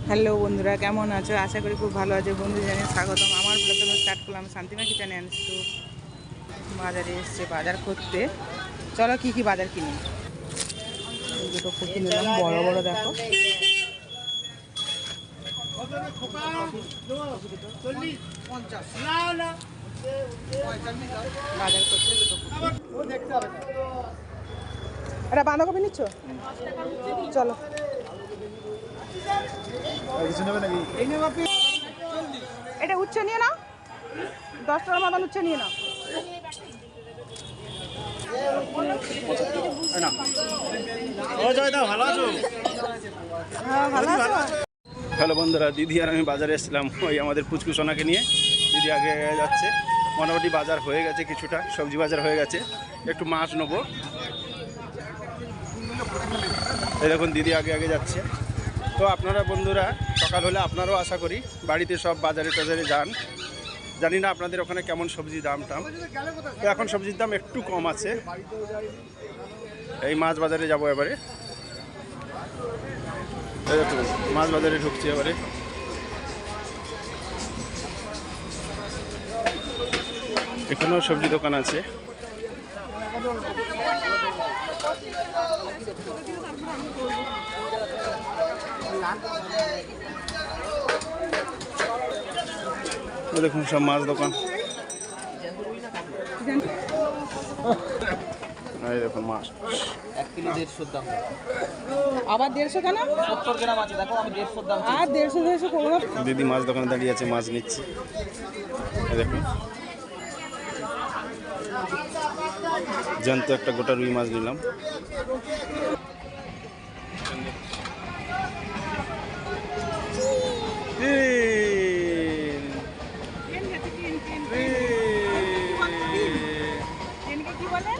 Hello বন্ধুরা, কেমন আছো? আশা করি খুব ভালো আছো। বন্ধু জানিয়ে স্বাগতম। আমার ব্লগটা স্টার্ট করলাম শান্তিমা কিচেনে। তো বাজারে এসছে বাজার করতে। চলো কি কি বাজার কিনি। দুটো কপি নিলাম, বড় বড় দেখো। বাজার করতে এটা বাঁধাকপি নিচ্ছ? চলো। এটা উচ্ছে নিয়ে নাও, 10 টাকার মতন উচ্ছে নিয়ে নাও। হ্যাঁ, ভালো আছো? হ্যালো বন্ধুরা, দিদি আর আমি বাজারে এসেছিলাম ওই আমাদের পুচকু সোনাকে নিয়ে। দিদি আগে যাচ্ছে, মোটামুটি বাজার হয়ে গেছে, কিছুটা সবজি বাজার হয়ে গেছে। একটু মাছ নেবো। এই দেখুন দিদি আগে আগে যাচ্ছে। তো আপনারা বন্ধুরা সকাল হলে আপনারাও আশা করি বাড়িতে সব বাজারে টাজারে যান। জানি না আপনাদের ওখানে কেমন সবজির দাম টাম। তো এখন সবজির দাম একটু কম আছে। এই মাছ বাজারে যাবো এবারে। মাছ বাজারে ঢুকছি এবারে। এখানেও সবজি দোকান আছে। দেখুন সব মাছ দোকান। এই দেখুন মাছ 1 কিলো 150 দাম। আবার 150 কেন? 70 গ্রাম আছে, দেখো আমি 150 দাম। আর 150 করবো না। দিদি মাছ দোকানে দাঁড়িয়ে আছে, মাছ নিচ্ছে। এই দেখুন জ্যান্ত একটা গোটা রুই মাছ নিলাম। কি বলে?